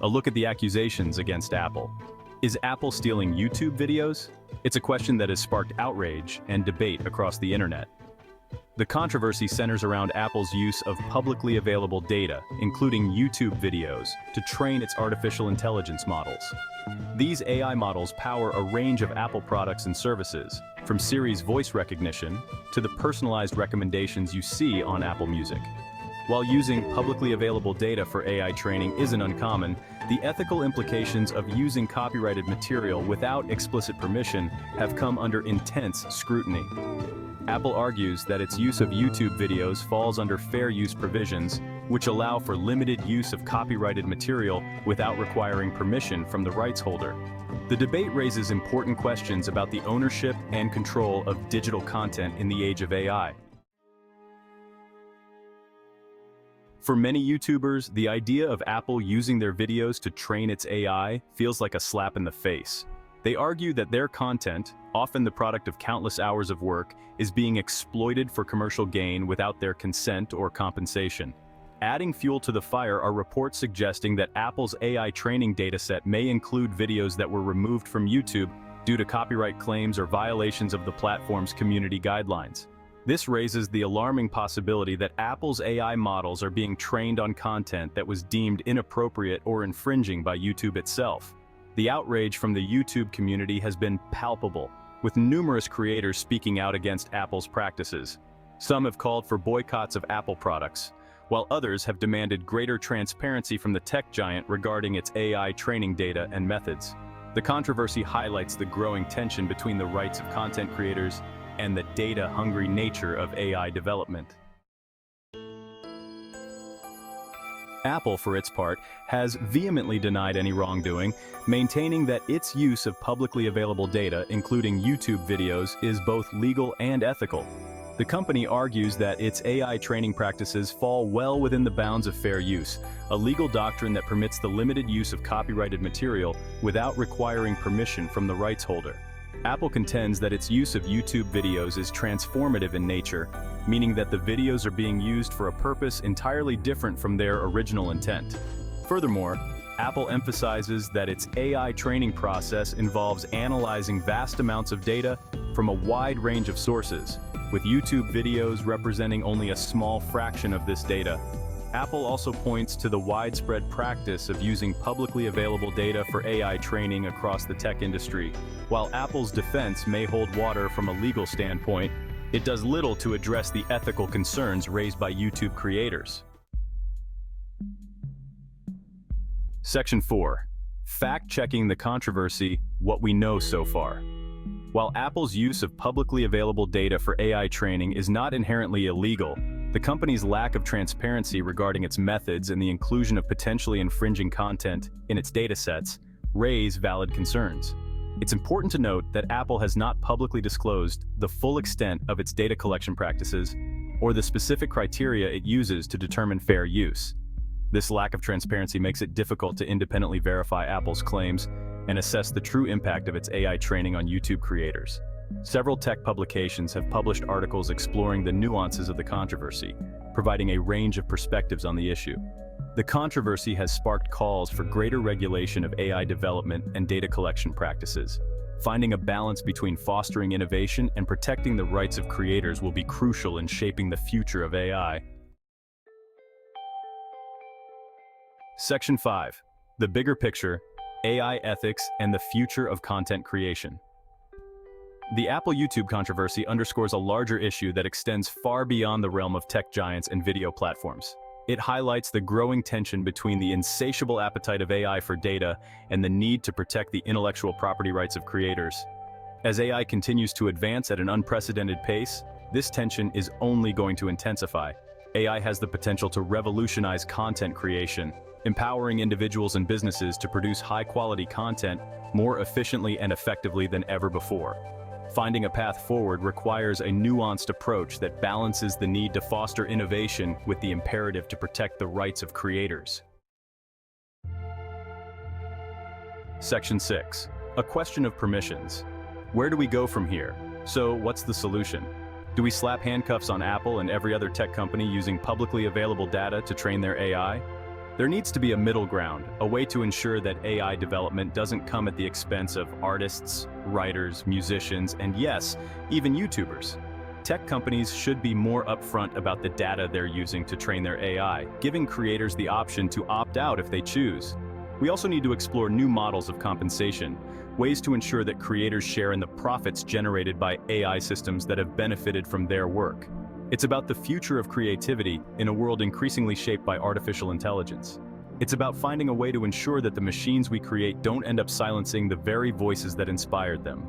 A look at the accusations against Apple. Is Apple stealing YouTube videos? It's a question that has sparked outrage and debate across the internet. The controversy centers around Apple's use of publicly available data, including YouTube videos, to train its artificial intelligence models. These AI models power a range of Apple products and services, from Siri's voice recognition to the personalized recommendations you see on Apple Music. While using publicly available data for AI training isn't uncommon, the ethical implications of using copyrighted material without explicit permission have come under intense scrutiny. Apple argues that its use of YouTube videos falls under fair use provisions, which allow for limited use of copyrighted material without requiring permission from the rights holder. The debate raises important questions about the ownership and control of digital content in the age of AI. For many YouTubers, the idea of Apple using their videos to train its AI feels like a slap in the face. They argue that their content, often the product of countless hours of work, is being exploited for commercial gain without their consent or compensation. Adding fuel to the fire are reports suggesting that Apple's AI training dataset may include videos that were removed from YouTube due to copyright claims or violations of the platform's community guidelines. This raises the alarming possibility that Apple's AI models are being trained on content that was deemed inappropriate or infringing by YouTube itself. The outrage from the YouTube community has been palpable, with numerous creators speaking out against Apple's practices. Some have called for boycotts of Apple products, while others have demanded greater transparency from the tech giant regarding its AI training data and methods. The controversy highlights the growing tension between the rights of content creators and the data-hungry nature of AI development. Apple, for its part, has vehemently denied any wrongdoing, maintaining that its use of publicly available data, including YouTube videos, is both legal and ethical. The company argues that its AI training practices fall well within the bounds of fair use, a legal doctrine that permits the limited use of copyrighted material without requiring permission from the rights holder. Apple contends that its use of YouTube videos is transformative in nature, meaning that the videos are being used for a purpose entirely different from their original intent. Furthermore, Apple emphasizes that its AI training process involves analyzing vast amounts of data from a wide range of sources, with YouTube videos representing only a small fraction of this data. Apple also points to the widespread practice of using publicly available data for AI training across the tech industry. While Apple's defense may hold water from a legal standpoint, it does little to address the ethical concerns raised by YouTube creators. Section 4. Fact-checking the controversy, what we know so far. While Apple's use of publicly available data for AI training is not inherently illegal, the company's lack of transparency regarding its methods and the inclusion of potentially infringing content in its datasets raise valid concerns. It's important to note that Apple has not publicly disclosed the full extent of its data collection practices or the specific criteria it uses to determine fair use. This lack of transparency makes it difficult to independently verify Apple's claims and assess the true impact of its AI training on YouTube creators. Several tech publications have published articles exploring the nuances of the controversy, providing a range of perspectives on the issue. The controversy has sparked calls for greater regulation of AI development and data collection practices. Finding a balance between fostering innovation and protecting the rights of creators will be crucial in shaping the future of AI. Section 5. The bigger picture, AI ethics and the future of content creation. The Apple YouTube controversy underscores a larger issue that extends far beyond the realm of tech giants and video platforms. It highlights the growing tension between the insatiable appetite of AI for data and the need to protect the intellectual property rights of creators. As AI continues to advance at an unprecedented pace, this tension is only going to intensify. AI has the potential to revolutionize content creation, empowering individuals and businesses to produce high-quality content more efficiently and effectively than ever before. Finding a path forward requires a nuanced approach that balances the need to foster innovation with the imperative to protect the rights of creators. Section 6. A question of permissions. Where do we go from here? So, what's the solution? Do we slap handcuffs on Apple and every other tech company using publicly available data to train their AI? There needs to be a middle ground, a way to ensure that AI development doesn't come at the expense of artists, writers, musicians, and yes, even YouTubers. Tech companies should be more upfront about the data they're using to train their AI, giving creators the option to opt out if they choose. We also need to explore new models of compensation, ways to ensure that creators share in the profits generated by AI systems that have benefited from their work. It's about the future of creativity in a world increasingly shaped by artificial intelligence. It's about finding a way to ensure that the machines we create don't end up silencing the very voices that inspired them.